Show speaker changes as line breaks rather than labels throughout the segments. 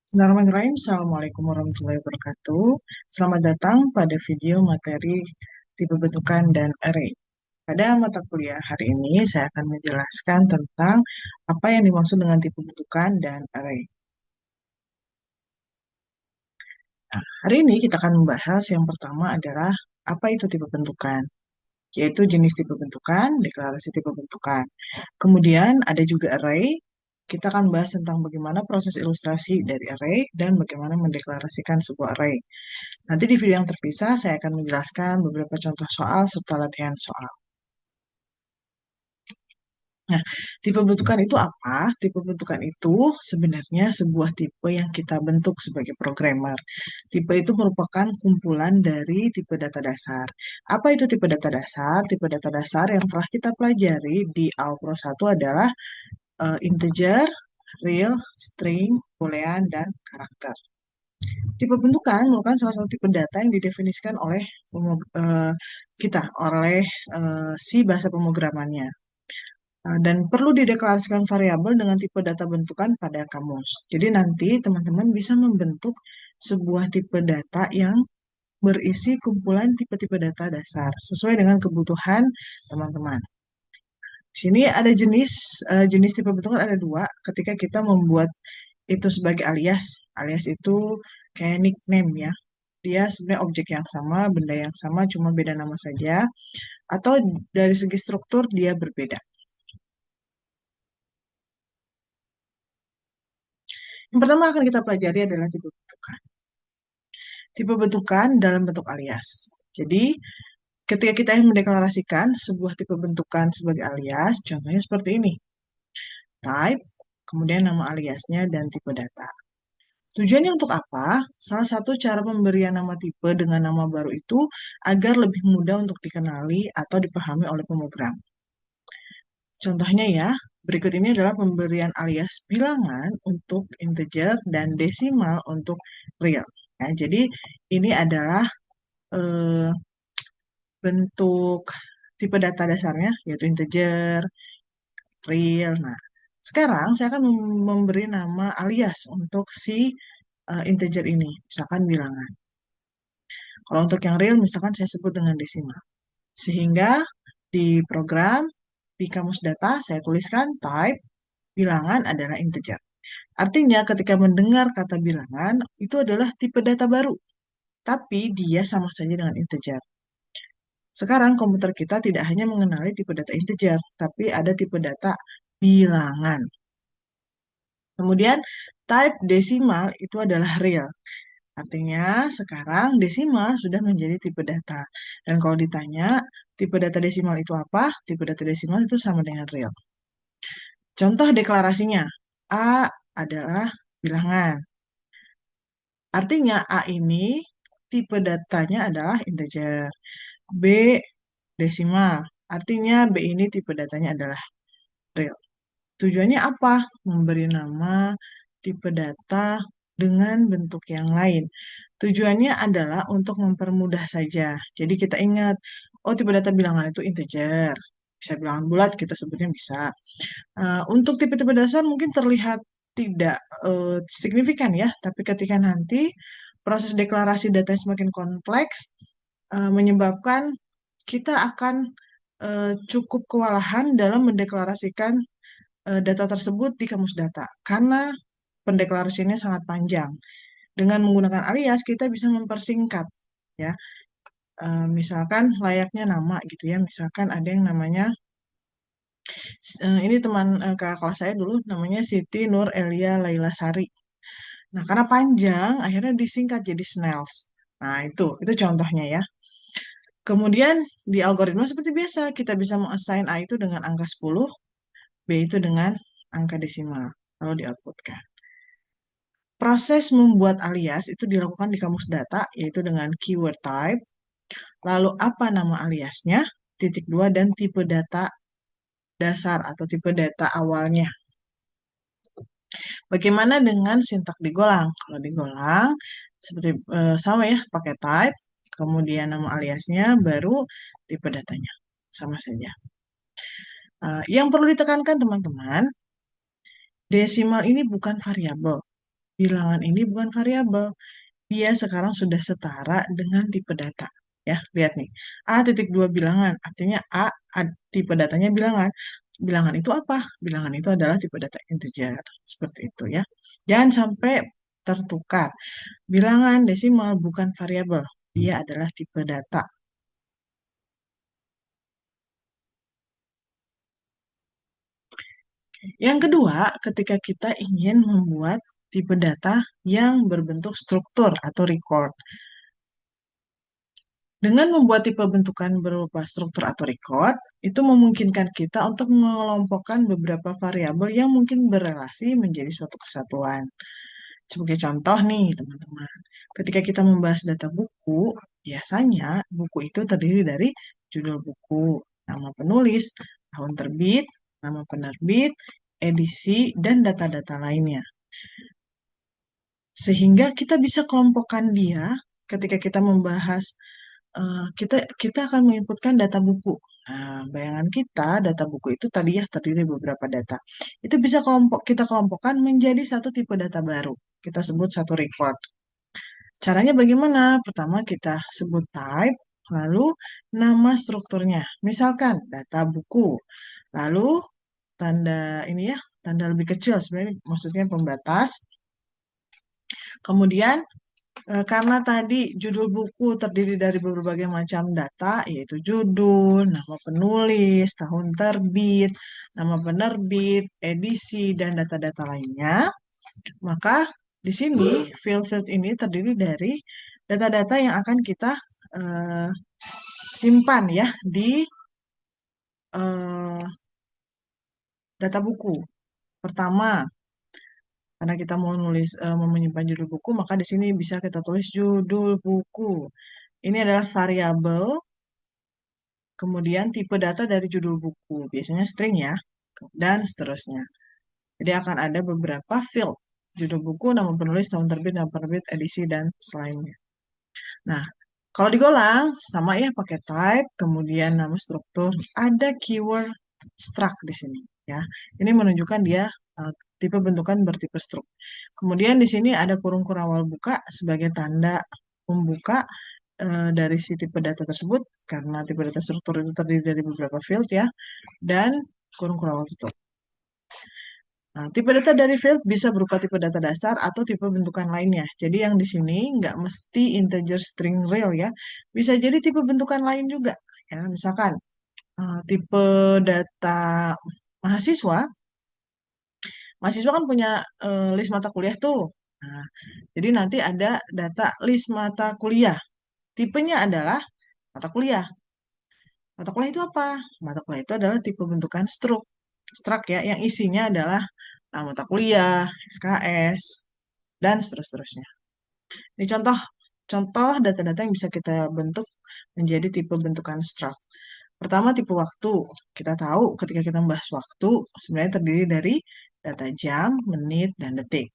Bismillahirrahmanirrahim. Assalamualaikum warahmatullahi wabarakatuh. Selamat datang pada video materi tipe bentukan dan array. Pada mata kuliah hari ini, saya akan menjelaskan tentang apa yang dimaksud dengan tipe bentukan dan array. Nah, hari ini kita akan membahas yang pertama adalah apa itu tipe bentukan, yaitu jenis tipe bentukan, deklarasi tipe bentukan. Kemudian ada juga array. Kita akan bahas tentang bagaimana proses ilustrasi dari array dan bagaimana mendeklarasikan sebuah array. Nanti di video yang terpisah, saya akan menjelaskan beberapa contoh soal serta latihan soal. Nah, tipe bentukan itu apa? Tipe bentukan itu sebenarnya sebuah tipe yang kita bentuk sebagai programmer. Tipe itu merupakan kumpulan dari tipe data dasar. Apa itu tipe data dasar? Tipe data dasar yang telah kita pelajari di Alpro 1 adalah integer, real, string, boolean, dan karakter. Tipe bentukan merupakan salah satu tipe data yang didefinisikan oleh kita, oleh si bahasa pemrogramannya. Dan perlu dideklarasikan variabel dengan tipe data bentukan pada kamus. Jadi nanti teman-teman bisa membentuk sebuah tipe data yang berisi kumpulan tipe-tipe data dasar sesuai dengan kebutuhan teman-teman. Di sini ada jenis tipe bentukan ada dua. Ketika kita membuat itu sebagai alias, alias itu kayak nickname ya. Dia sebenarnya objek yang sama, benda yang sama, cuma beda nama saja. Atau dari segi struktur dia berbeda. Yang pertama akan kita pelajari adalah tipe bentukan. Tipe bentukan dalam bentuk alias. Jadi, ketika kita ingin mendeklarasikan sebuah tipe bentukan sebagai alias, contohnya seperti ini. Type, kemudian nama aliasnya, dan tipe data. Tujuannya untuk apa? Salah satu cara pemberian nama tipe dengan nama baru itu agar lebih mudah untuk dikenali atau dipahami oleh pemogram. Contohnya ya, berikut ini adalah pemberian alias bilangan untuk integer dan desimal untuk real. Ya, jadi ini adalah eh, bentuk tipe data dasarnya, yaitu integer, real. Nah, sekarang saya akan memberi nama alias untuk si integer ini, misalkan bilangan. Kalau untuk yang real, misalkan saya sebut dengan desimal. Sehingga di program, di kamus data, saya tuliskan type, bilangan adalah integer. Artinya ketika mendengar kata bilangan, itu adalah tipe data baru. Tapi dia sama saja dengan integer. Sekarang komputer kita tidak hanya mengenali tipe data integer, tapi ada tipe data bilangan. Kemudian type desimal itu adalah real. Artinya sekarang desimal sudah menjadi tipe data. Dan kalau ditanya tipe data desimal itu apa? Tipe data desimal itu sama dengan real. Contoh deklarasinya, A adalah bilangan. Artinya A ini tipe datanya adalah integer. B desimal. Artinya B ini tipe datanya adalah real. Tujuannya apa? Memberi nama tipe data dengan bentuk yang lain. Tujuannya adalah untuk mempermudah saja. Jadi kita ingat, oh tipe data bilangan itu integer. Bisa bilangan bulat, kita sebutnya bisa. Untuk tipe-tipe dasar mungkin terlihat tidak signifikan ya, tapi ketika nanti proses deklarasi data yang semakin kompleks menyebabkan kita akan cukup kewalahan dalam mendeklarasikan data tersebut di kamus data karena pendeklarasiannya sangat panjang. Dengan menggunakan alias kita bisa mempersingkat ya. Misalkan layaknya nama gitu ya. Misalkan ada yang namanya ini teman kakak kelas saya dulu namanya Siti Nur Elia Laila Sari. Nah, karena panjang akhirnya disingkat jadi Snells. Nah, itu contohnya ya. Kemudian di algoritma seperti biasa kita bisa mengassign A itu dengan angka 10, B itu dengan angka desimal, lalu di-outputkan. Proses membuat alias itu dilakukan di kamus data, yaitu dengan keyword type, lalu apa nama aliasnya, titik dua, dan tipe data dasar atau tipe data awalnya. Bagaimana dengan sintak digolang? Kalau digolang, seperti sama ya, pakai type, kemudian nama aliasnya, baru tipe datanya. Sama saja. Yang perlu ditekankan teman-teman, desimal ini bukan variabel. bilangan ini bukan variabel. Dia sekarang sudah setara dengan tipe data. Ya, lihat nih. A titik 2 bilangan, artinya tipe datanya bilangan. Bilangan itu apa? Bilangan itu adalah tipe data integer. Seperti itu ya. Jangan sampai tertukar. Bilangan desimal bukan variabel. Dia adalah tipe data. Yang kedua, ketika kita ingin membuat tipe data yang berbentuk struktur atau record. Dengan membuat tipe bentukan berupa struktur atau record, itu memungkinkan kita untuk mengelompokkan beberapa variabel yang mungkin berelasi menjadi suatu kesatuan. Sebagai contoh nih, teman-teman, ketika kita membahas data buku, biasanya buku itu terdiri dari judul buku, nama penulis, tahun terbit, nama penerbit, edisi, dan data-data lainnya. Sehingga kita bisa kelompokkan dia ketika kita membahas kita kita akan menginputkan data buku. Nah, bayangan kita data buku itu tadi ya terdiri dari beberapa data. Itu bisa kita kelompokkan menjadi satu tipe data baru. Kita sebut satu record. Caranya bagaimana? Pertama kita sebut type, lalu nama strukturnya. Misalkan data buku. Lalu tanda ini ya, tanda lebih kecil sebenarnya maksudnya pembatas. Kemudian karena tadi judul buku terdiri dari berbagai macam data, yaitu judul, nama penulis, tahun terbit, nama penerbit, edisi, dan data-data lainnya, maka di sini field-field ini terdiri dari data-data yang akan kita eh, simpan ya di eh, data buku. Pertama, karena kita mau menyimpan judul buku, maka di sini bisa kita tulis judul buku. Ini adalah variabel. Kemudian tipe data dari judul buku, biasanya string ya, dan seterusnya. Jadi akan ada beberapa field, judul buku, nama penulis, tahun terbit, nama penerbit, edisi, dan selainnya. Nah, kalau digolang, sama ya pakai type, kemudian nama struktur, ada keyword struct di sini. Ya, ini menunjukkan dia tipe bentukan bertipe struct. Kemudian di sini ada kurung-kurung awal buka sebagai tanda pembuka dari si tipe data tersebut karena tipe data struktur itu terdiri dari beberapa field ya dan kurung awal tutup. Nah, tipe data dari field bisa berupa tipe data dasar atau tipe bentukan lainnya. Jadi yang di sini nggak mesti integer string real ya. Bisa jadi tipe bentukan lain juga. Ya, misalkan tipe data mahasiswa, mahasiswa kan punya list mata kuliah tuh. Nah, jadi nanti ada data list mata kuliah. Tipenya adalah mata kuliah. Mata kuliah itu apa? Mata kuliah itu adalah tipe bentukan struk ya, yang isinya adalah nama mata kuliah, SKS, dan seterusnya. Ini contoh data-data yang bisa kita bentuk menjadi tipe bentukan struk. Pertama, tipe waktu. Kita tahu ketika kita membahas waktu, sebenarnya terdiri dari data jam, menit, dan detik.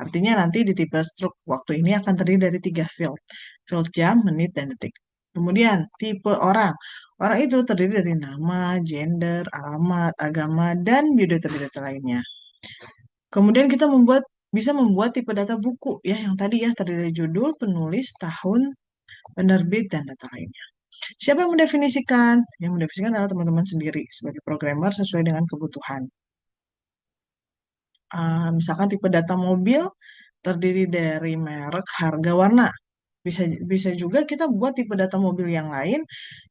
Artinya nanti di tipe struk waktu ini akan terdiri dari 3 field. Field jam, menit, dan detik. Kemudian tipe orang. Orang itu terdiri dari nama, gender, alamat, agama, dan biodata-biodata lainnya. Kemudian kita bisa membuat tipe data buku ya yang tadi ya terdiri dari judul, penulis, tahun, penerbit, dan data lainnya. Siapa yang mendefinisikan? Yang mendefinisikan adalah teman-teman sendiri sebagai programmer sesuai dengan kebutuhan. Misalkan tipe data mobil terdiri dari merek, harga, warna. Bisa bisa juga kita buat tipe data mobil yang lain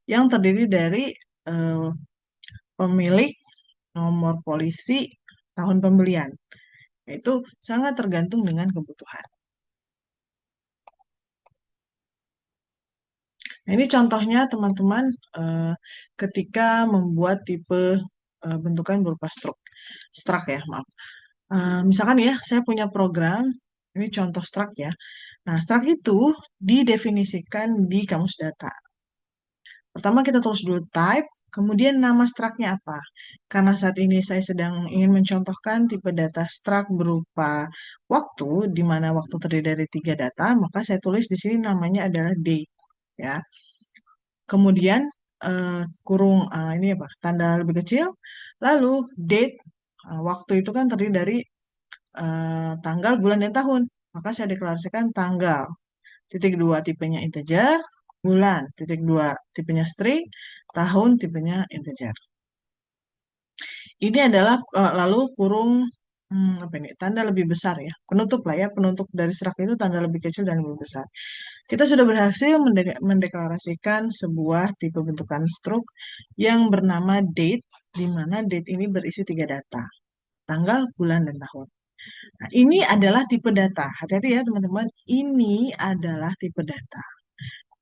yang terdiri dari eh, pemilik, nomor polisi, tahun pembelian. Itu sangat tergantung dengan kebutuhan. Nah, ini contohnya teman-teman ketika membuat tipe bentukan berupa struct ya, maaf. Misalkan ya, saya punya program, ini contoh struct ya. Nah, struct itu didefinisikan di kamus data. Pertama kita tulis dulu type, kemudian nama struct-nya apa. Karena saat ini saya sedang ingin mencontohkan tipe data struct berupa waktu, di mana waktu terdiri dari 3 data, maka saya tulis di sini namanya adalah date. Ya. Kemudian kurung ini apa? Tanda lebih kecil. Lalu date, waktu itu kan terdiri dari tanggal, bulan, dan tahun. Maka saya deklarasikan tanggal. Titik dua tipenya integer, bulan. Titik dua tipenya string, tahun tipenya integer. Ini adalah lalu kurung apa ini? Tanda lebih besar ya. Penutup lah ya, penutup dari struct itu tanda lebih kecil dan lebih besar. Kita sudah berhasil mendeklarasikan sebuah tipe bentukan struk yang bernama date, di mana date ini berisi tiga data, tanggal, bulan, dan tahun. Nah, ini adalah tipe data. Hati-hati ya teman-teman, ini adalah tipe data.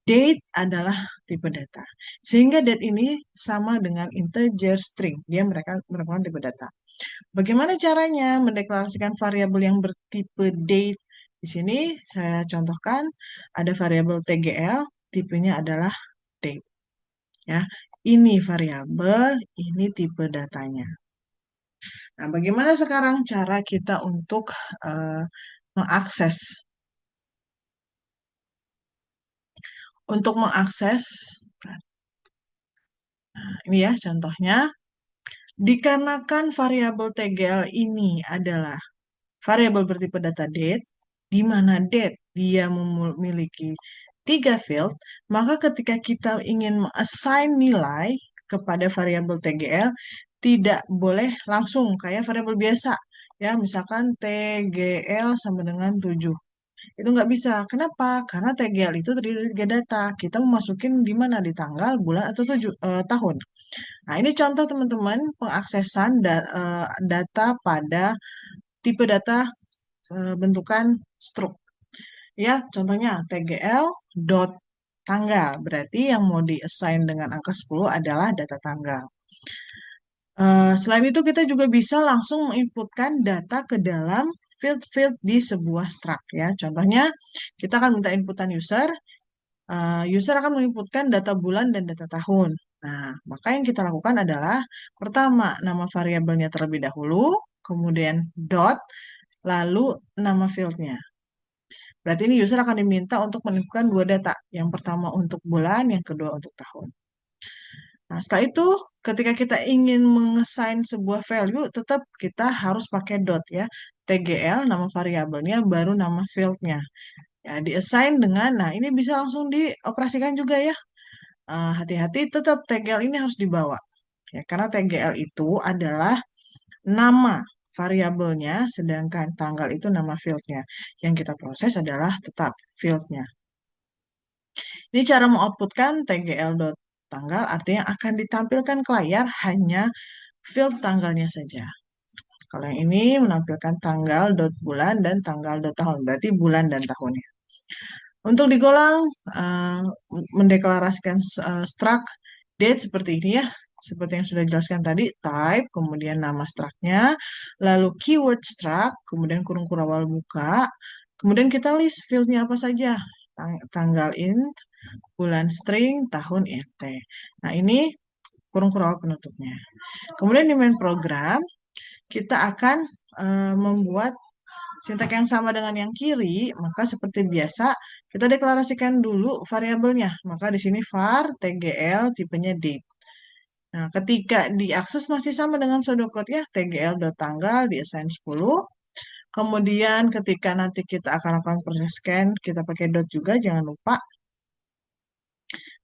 Date adalah tipe data. Sehingga date ini sama dengan integer string. Dia merupakan tipe data. Bagaimana caranya mendeklarasikan variabel yang bertipe date? Di sini saya contohkan ada variabel TGL, tipenya adalah date. Ya, ini variabel, ini tipe datanya. Nah, bagaimana sekarang cara kita untuk eh, mengakses? Untuk mengakses, nah, ini ya contohnya, dikarenakan variabel TGL ini adalah variabel bertipe data date, di mana date dia memiliki tiga field, maka ketika kita ingin assign nilai kepada variabel TGL, tidak boleh langsung kayak variabel biasa. Ya, misalkan TGL sama dengan 7. Itu nggak bisa. Kenapa? Karena TGL itu terdiri dari tiga data. Kita memasukin di mana? Di tanggal, bulan, atau tahun. Nah, ini contoh teman-teman pengaksesan data pada tipe data bentukan struk. Ya, contohnya TGL dot tanggal. Berarti yang mau di-assign dengan angka 10 adalah data tanggal. Selain itu, kita juga bisa langsung menginputkan data ke dalam field-field di sebuah struct. Ya, contohnya, kita akan minta inputan user. User akan menginputkan data bulan dan data tahun. Nah, maka yang kita lakukan adalah pertama, nama variabelnya terlebih dahulu, kemudian dot, lalu nama fieldnya. Berarti ini user akan diminta untuk menunjukkan dua data. Yang pertama untuk bulan, yang kedua untuk tahun. Nah, setelah itu, ketika kita ingin mengassign sebuah value, tetap kita harus pakai dot ya. TGL, nama variabelnya, baru nama fieldnya. Ya, di-assign dengan, nah ini bisa langsung dioperasikan juga ya. Hati-hati, tetap TGL ini harus dibawa. Ya, karena TGL itu adalah nama variabelnya, sedangkan tanggal itu nama fieldnya. Yang kita proses adalah tetap fieldnya. Ini cara mengoutputkan tgl.tanggal, artinya akan ditampilkan ke layar hanya field tanggalnya saja. Kalau yang ini menampilkan tanggal, dot bulan, dan tanggal, dot tahun. Berarti bulan dan tahunnya. Untuk digolang, mendeklarasikan struct date seperti ini ya. Seperti yang sudah dijelaskan tadi, type, kemudian nama struct-nya, lalu keyword struct, kemudian kurung kurawal buka, kemudian kita list field-nya apa saja. Tanggal int, bulan string, tahun int. Nah, ini kurung kurawal penutupnya. Kemudian di main program, kita akan membuat sintak yang sama dengan yang kiri, maka seperti biasa, kita deklarasikan dulu variabelnya. Maka di sini var tgl tipenya date. Nah, ketika diakses masih sama dengan pseudocode ya, tgl.tanggal di-assign 10. Kemudian ketika nanti kita akan lakukan proses scan, kita pakai dot juga, jangan lupa.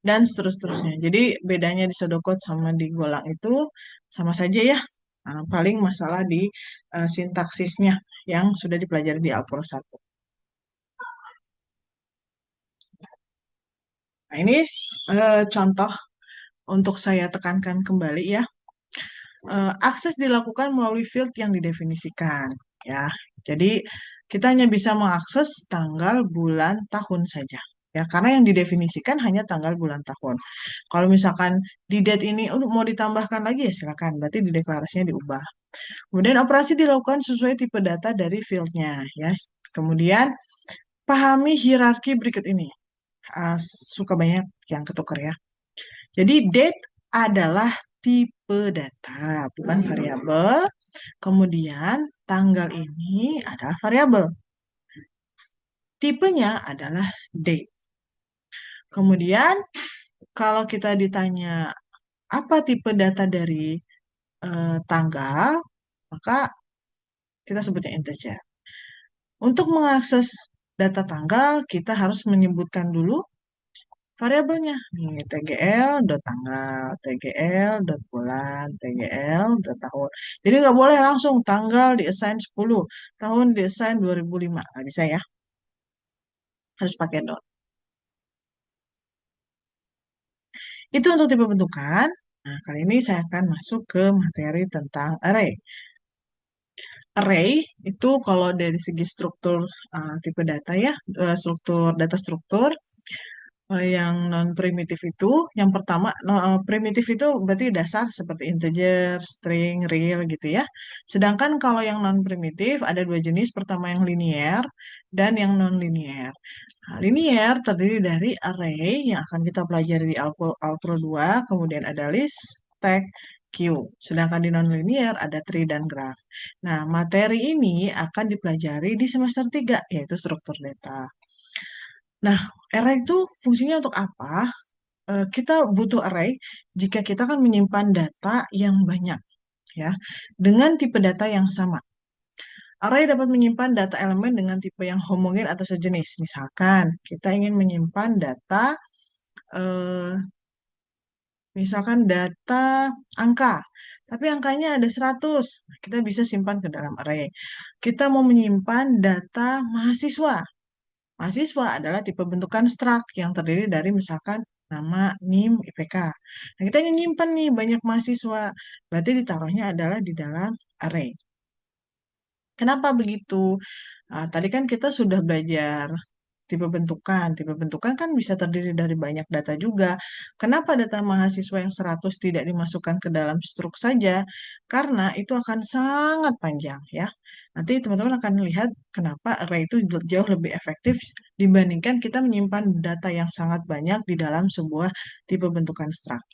Dan seterusnya. Jadi bedanya di pseudocode sama di Golang itu sama saja ya. Nah, paling masalah di sintaksisnya yang sudah dipelajari di Alpro 1. Nah, ini contoh untuk saya tekankan kembali ya. Akses dilakukan melalui field yang didefinisikan ya. Jadi kita hanya bisa mengakses tanggal, bulan, tahun saja. Ya, karena yang didefinisikan hanya tanggal, bulan, tahun. Kalau misalkan di date ini mau ditambahkan lagi ya silakan. Berarti di deklarasinya diubah. Kemudian operasi dilakukan sesuai tipe data dari fieldnya ya. Kemudian pahami hierarki berikut ini. Suka banyak yang ketukar ya. Jadi date adalah tipe data, bukan variabel. Kemudian tanggal ini adalah variabel. Tipenya adalah date. Kemudian kalau kita ditanya apa tipe data dari tanggal, maka kita sebutnya integer. Untuk mengakses data tanggal, kita harus menyebutkan dulu variabelnya. Nih, tgl dot tanggal, tgl dot bulan, tgl dot tahun. Jadi nggak boleh langsung tanggal diassign 10, tahun diassign 2005. Nggak bisa ya, harus pakai dot. Itu untuk tipe bentukan. Nah, kali ini saya akan masuk ke materi tentang array. Array itu kalau dari segi struktur tipe data ya, struktur data struktur yang non primitif itu, yang pertama primitif itu berarti dasar seperti integer, string, real gitu ya. Sedangkan kalau yang non primitif ada dua jenis, pertama yang linear dan yang non linear. Nah, linear terdiri dari array yang akan kita pelajari di Alpro 2, kemudian ada list, tag, queue. Sedangkan di non-linear ada tree dan graph. Nah, materi ini akan dipelajari di semester 3, yaitu struktur data. Nah, array itu fungsinya untuk apa? Kita butuh array jika kita kan menyimpan data yang banyak, ya, dengan tipe data yang sama. Array dapat menyimpan data elemen dengan tipe yang homogen atau sejenis. Misalkan kita ingin menyimpan data, eh, misalkan data angka, tapi angkanya ada 100. Kita bisa simpan ke dalam array. Kita mau menyimpan data mahasiswa. Mahasiswa adalah tipe bentukan struct yang terdiri dari misalkan nama, NIM, IPK. Nah, kita ingin nyimpan nih banyak mahasiswa. Berarti ditaruhnya adalah di dalam array. Kenapa begitu? Tadi kan kita sudah belajar tipe bentukan. Tipe bentukan kan bisa terdiri dari banyak data juga. Kenapa data mahasiswa yang 100 tidak dimasukkan ke dalam struk saja? Karena itu akan sangat panjang ya. Nanti teman-teman akan lihat kenapa array itu jauh lebih efektif dibandingkan kita menyimpan data yang sangat banyak di dalam sebuah tipe bentukan struct.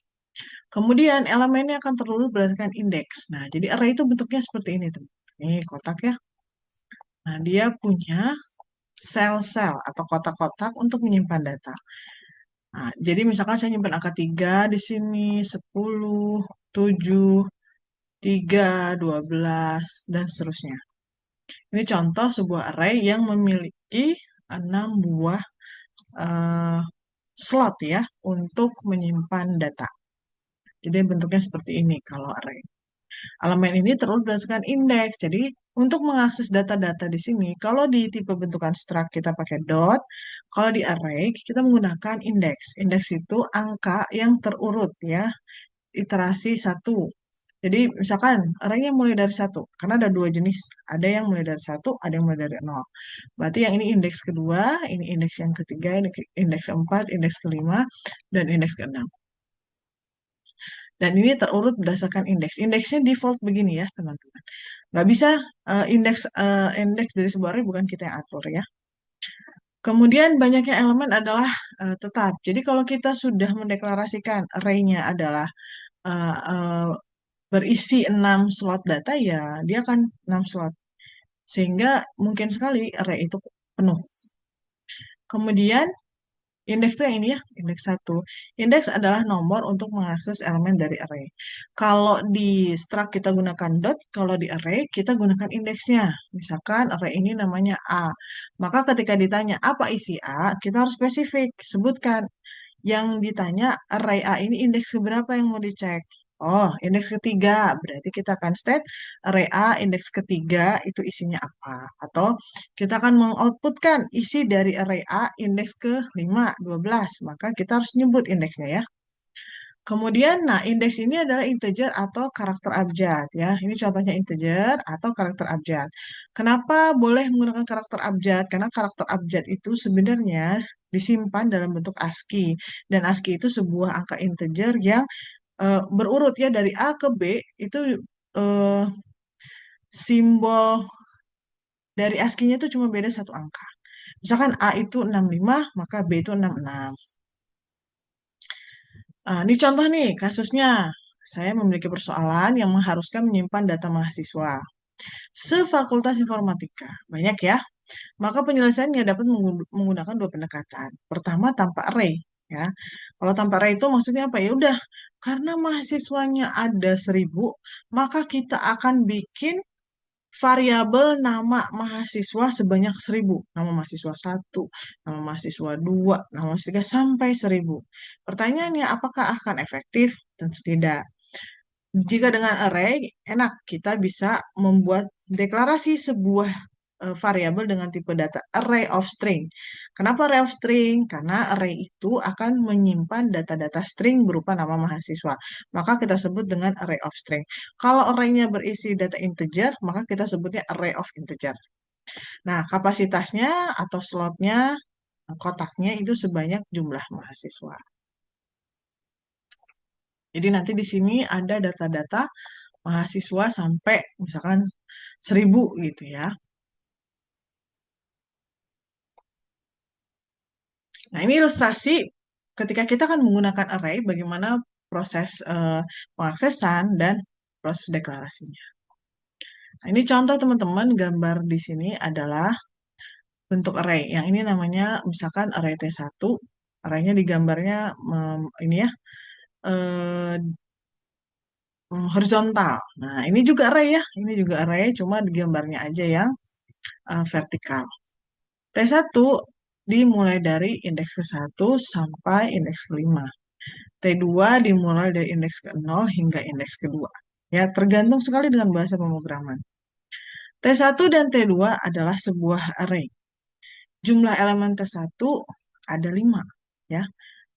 Kemudian elemennya akan terurut berdasarkan indeks. Nah, jadi array itu bentuknya seperti ini, teman. Ini kotak ya. Nah, dia punya sel-sel atau kotak-kotak untuk menyimpan data. Nah, jadi misalkan saya nyimpan angka 3 di sini, 10, 7, 3, 12, dan seterusnya. Ini contoh sebuah array yang memiliki 6 buah eh, slot ya untuk menyimpan data. Jadi bentuknya seperti ini kalau array. Elemen ini terus berdasarkan indeks. Jadi untuk mengakses data-data di sini, kalau di tipe bentukan struct kita pakai dot, kalau di array kita menggunakan indeks. Indeks itu angka yang terurut ya, iterasi satu. Jadi misalkan arraynya mulai dari satu, karena ada dua jenis. Ada yang mulai dari satu, ada yang mulai dari nol. Berarti yang ini indeks kedua, ini indeks yang ketiga, ini indeks keempat, indeks kelima, dan indeks keenam. Dan ini terurut berdasarkan indeks. Indeksnya default begini ya, teman-teman. Nggak bisa indeks dari sebuah array bukan kita yang atur ya. Kemudian banyaknya elemen adalah tetap. Jadi kalau kita sudah mendeklarasikan array-nya adalah eh, eh, berisi 6 slot data, ya dia akan 6 slot. Sehingga mungkin sekali array itu penuh. Kemudian indeks itu yang ini ya, indeks 1. Indeks adalah nomor untuk mengakses elemen dari array. Kalau di struct kita gunakan dot, kalau di array kita gunakan indeksnya. Misalkan array ini namanya A. Maka ketika ditanya apa isi A, kita harus spesifik, sebutkan. Yang ditanya array A ini indeks keberapa yang mau dicek? Oh, indeks ketiga. Berarti kita akan state array A indeks ketiga itu isinya apa. Atau kita akan mengoutputkan isi dari array A indeks ke 5, 12. Maka kita harus nyebut indeksnya ya. Kemudian, nah indeks ini adalah integer atau karakter abjad ya. Ini contohnya integer atau karakter abjad. Kenapa boleh menggunakan karakter abjad? Karena karakter abjad itu sebenarnya disimpan dalam bentuk ASCII. Dan ASCII itu sebuah angka integer yang berurut ya dari A ke B itu eh, simbol dari ASCII-nya itu cuma beda satu angka. Misalkan A itu 65, maka B itu 66. Ini contoh nih kasusnya. Saya memiliki persoalan yang mengharuskan menyimpan data mahasiswa. Sefakultas informatika. Banyak ya. Maka penyelesaiannya dapat menggunakan dua pendekatan. Pertama, tanpa array. Ya, kalau tanpa array itu maksudnya apa? Ya udah, karena mahasiswanya ada 1000, maka kita akan bikin variabel nama mahasiswa sebanyak 1.000. Nama mahasiswa satu, nama mahasiswa dua, nama mahasiswa tiga, sampai 1.000. Pertanyaannya, apakah akan efektif? Tentu tidak. Jika dengan array, enak, kita bisa membuat deklarasi sebuah variabel dengan tipe data array of string. Kenapa array of string? Karena array itu akan menyimpan data-data string berupa nama mahasiswa. Maka kita sebut dengan array of string. Kalau array-nya berisi data integer, maka kita sebutnya array of integer. Nah, kapasitasnya atau slotnya, kotaknya itu sebanyak jumlah mahasiswa. Jadi nanti di sini ada data-data mahasiswa sampai misalkan 1.000 gitu ya. Nah, ini ilustrasi ketika kita akan menggunakan array, bagaimana proses pengaksesan dan proses deklarasinya. Nah, ini contoh teman-teman, gambar di sini adalah bentuk array. Yang ini namanya misalkan array T1, arraynya digambarnya ini ya, eh, horizontal. Nah, ini juga array ya, ini juga array, cuma digambarnya aja yang vertikal. T1 dimulai dari indeks ke-1 sampai indeks ke-5. T2 dimulai dari indeks ke-0 hingga indeks ke-2. Ya, tergantung sekali dengan bahasa pemrograman. T1 dan T2 adalah sebuah array. Jumlah elemen T1 ada 5. Ya.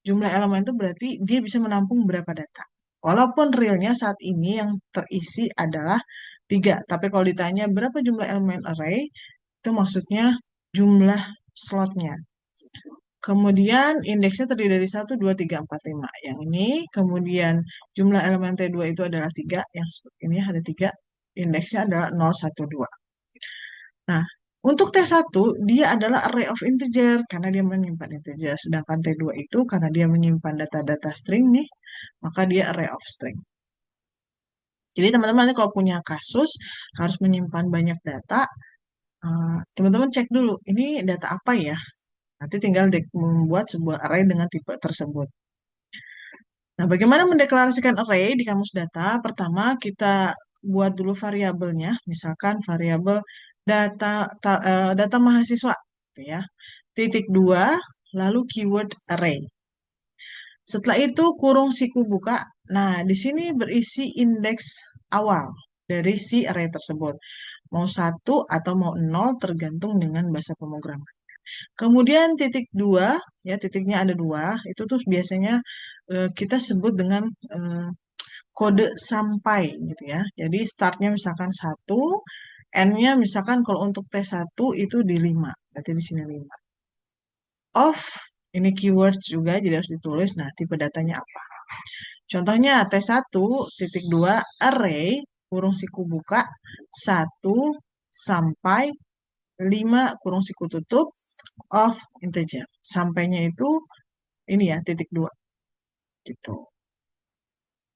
Jumlah elemen itu berarti dia bisa menampung berapa data. Walaupun realnya saat ini yang terisi adalah 3. Tapi kalau ditanya berapa jumlah elemen array, itu maksudnya jumlah slotnya. Kemudian indeksnya terdiri dari 1, 2, 3, 4, 5. Yang ini, kemudian jumlah elemen T2 itu adalah 3. Yang seperti ini ada 3. Indeksnya adalah 0, 1, 2. Nah, untuk T1, dia adalah array of integer karena dia menyimpan integer. Sedangkan T2 itu karena dia menyimpan data-data string nih, maka dia array of string. Jadi teman-teman nanti kalau punya kasus harus menyimpan banyak data, teman-teman cek dulu, ini data apa ya? Nanti tinggal membuat sebuah array dengan tipe tersebut. Nah, bagaimana mendeklarasikan array di kamus data? Pertama, kita buat dulu variabelnya, misalkan variabel data mahasiswa, gitu ya. Titik 2, lalu keyword array. Setelah itu kurung siku buka. Nah, di sini berisi indeks awal dari si array tersebut. Mau 1 atau mau 0 tergantung dengan bahasa pemrograman. Kemudian titik 2, ya titiknya ada 2, itu tuh biasanya kita sebut dengan kode sampai gitu ya. Jadi startnya misalkan 1, N-nya misalkan kalau untuk T1 itu di 5, berarti di sini 5. Of, ini keywords juga, jadi harus ditulis, nah tipe datanya apa. Contohnya T1 titik 2 array kurung siku buka 1 sampai 5 kurung siku tutup of integer. Sampainya itu ini ya titik 2 gitu.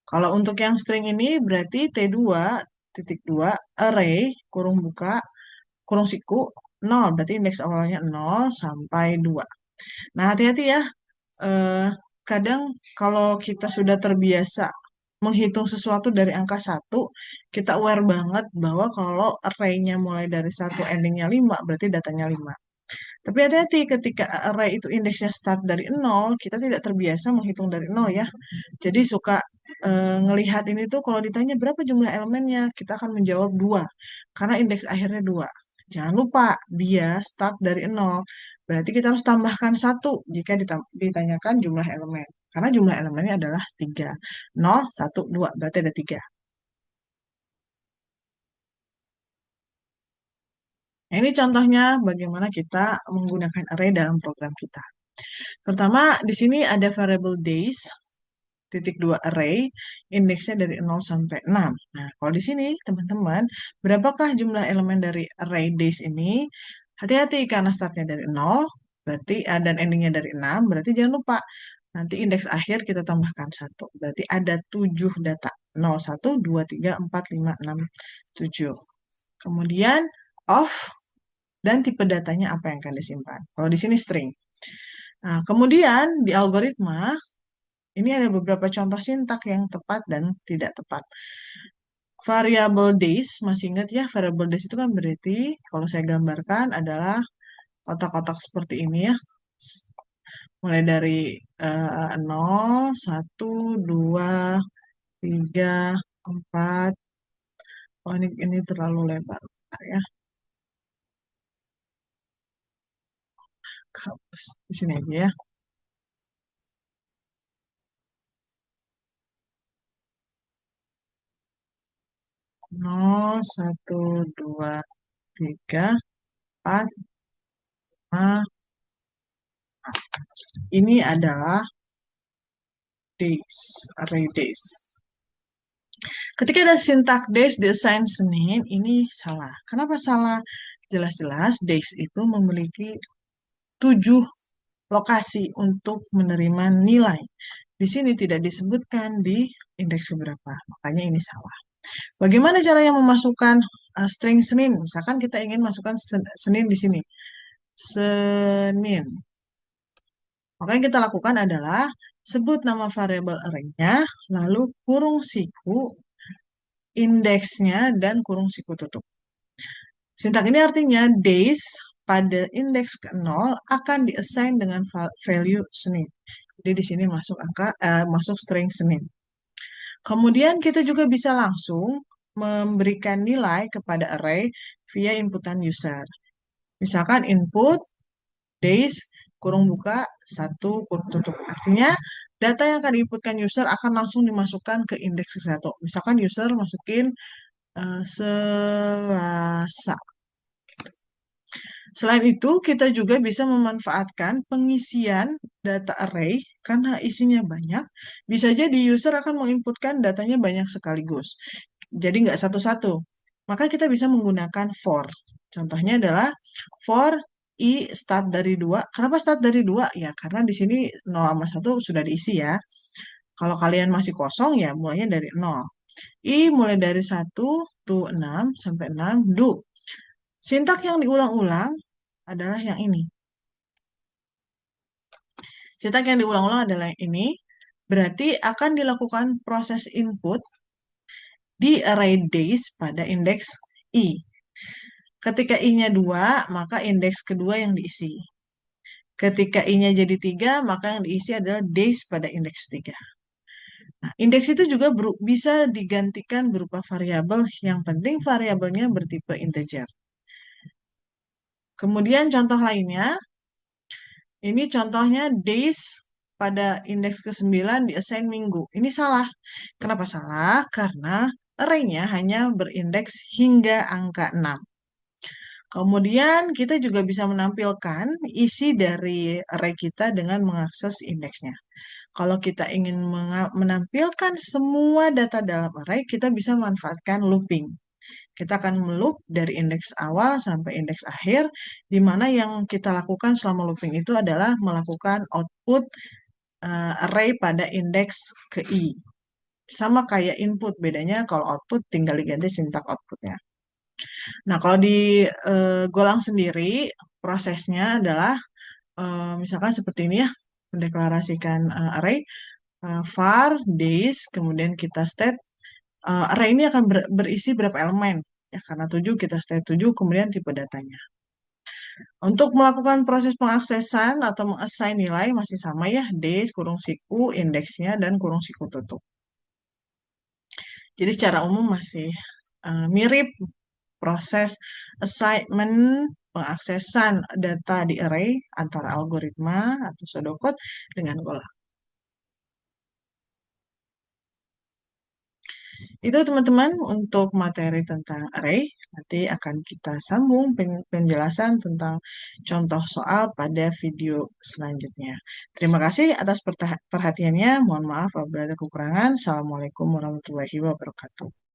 Kalau untuk yang string ini berarti T2 titik 2 array kurung buka kurung siku 0, berarti indeks awalnya 0 sampai 2. Nah, hati-hati ya. Eh, kadang kalau kita sudah terbiasa menghitung sesuatu dari angka 1, kita aware banget bahwa kalau array-nya mulai dari 1 endingnya 5, berarti datanya 5. Tapi hati-hati ketika array itu indeksnya start dari 0, kita tidak terbiasa menghitung dari 0 ya. Jadi suka ngelihat ini tuh kalau ditanya berapa jumlah elemennya, kita akan menjawab 2. Karena indeks akhirnya 2. Jangan lupa, dia start dari 0. Berarti kita harus tambahkan 1 jika ditanyakan jumlah elemen. Karena jumlah elemennya adalah 3. 0, 1, 2. Berarti ada 3. Nah, ini contohnya bagaimana kita menggunakan array dalam program kita. Pertama, di sini ada variable days, titik 2 array, indeksnya dari 0 sampai 6. Nah, kalau di sini, teman-teman, berapakah jumlah elemen dari array days ini? Hati-hati, karena startnya dari 0, berarti dan endingnya dari 6, berarti jangan lupa, nanti indeks akhir kita tambahkan 1. Berarti ada 7 data. 0, 1, 2, 3, 4, 5, 6, 7. Kemudian, of, dan tipe datanya apa yang akan disimpan. Kalau di sini string. Nah, kemudian di algoritma, ini ada beberapa contoh sintak yang tepat dan tidak tepat. variable days, masih ingat ya, variable days itu kan berarti kalau saya gambarkan adalah kotak-kotak seperti ini ya. Mulai dari 0, 1, 2, 3, 4. Oh, ini terlalu lebar. Bentar ya. Hapus. Di sini aja ya. 0, 1, 2, 3, 4, 5. Ini adalah days, array days. Ketika ada sintak days diassign Senin, ini salah. Kenapa salah? Jelas-jelas days itu memiliki 7 lokasi untuk menerima nilai. Di sini tidak disebutkan di indeks seberapa, makanya ini salah. Bagaimana caranya memasukkan string Senin? Misalkan kita ingin masukkan Senin di sini. Senin. Maka yang kita lakukan adalah sebut nama variabel array-nya, lalu kurung siku, indeksnya, dan kurung siku tutup. Sintak ini artinya days pada indeks ke-0 akan diassign dengan value Senin. Jadi di sini masuk string Senin. Kemudian kita juga bisa langsung memberikan nilai kepada array via inputan user. Misalkan input days kurung buka 1 kurung tutup. Artinya data yang akan diinputkan user akan langsung dimasukkan ke indeks ke-1. Misalkan user masukin Selasa. Selain itu, kita juga bisa memanfaatkan pengisian data array karena isinya banyak. Bisa jadi user akan menginputkan datanya banyak sekaligus. Jadi nggak satu-satu. Maka kita bisa menggunakan for. Contohnya adalah for i start dari 2. Kenapa start dari 2? Ya, karena di sini 0 sama 1 sudah diisi ya. Kalau kalian masih kosong, ya mulainya dari 0. I mulai dari 1 to 6 sampai 6 do. Sintak yang diulang-ulang adalah yang ini. Sintak yang diulang-ulang adalah yang ini. Berarti akan dilakukan proses input di array days pada indeks i. Ketika i-nya 2, maka indeks kedua yang diisi. Ketika i-nya jadi 3, maka yang diisi adalah days pada indeks 3. Nah, indeks itu juga bisa digantikan berupa variabel, yang penting variabelnya bertipe integer. Kemudian contoh lainnya, ini contohnya days pada indeks ke-9 diassign minggu. Ini salah. Kenapa salah? Karena array-nya hanya berindeks hingga angka 6. Kemudian kita juga bisa menampilkan isi dari array kita dengan mengakses indeksnya. Kalau kita ingin menampilkan semua data dalam array, kita bisa manfaatkan looping. Kita akan meloop dari indeks awal sampai indeks akhir, di mana yang kita lakukan selama looping itu adalah melakukan output array pada indeks ke i. Sama kayak input, bedanya kalau output tinggal diganti sintak outputnya. Nah, kalau di Golang sendiri, prosesnya adalah misalkan seperti ini ya, mendeklarasikan array, var, days, kemudian kita state, array ini akan berisi berapa elemen. Ya, karena 7, kita state 7, kemudian tipe datanya. Untuk melakukan proses pengaksesan atau meng-assign nilai masih sama ya, days, kurung siku, indeksnya, dan kurung siku tutup. Jadi secara umum masih mirip proses assignment pengaksesan data di array antara algoritma atau pseudocode dengan Golang. Itu teman-teman untuk materi tentang array. Nanti akan kita sambung penjelasan tentang contoh soal pada video selanjutnya. Terima kasih atas perhatiannya. Mohon maaf apabila ada kekurangan. Assalamualaikum warahmatullahi wabarakatuh.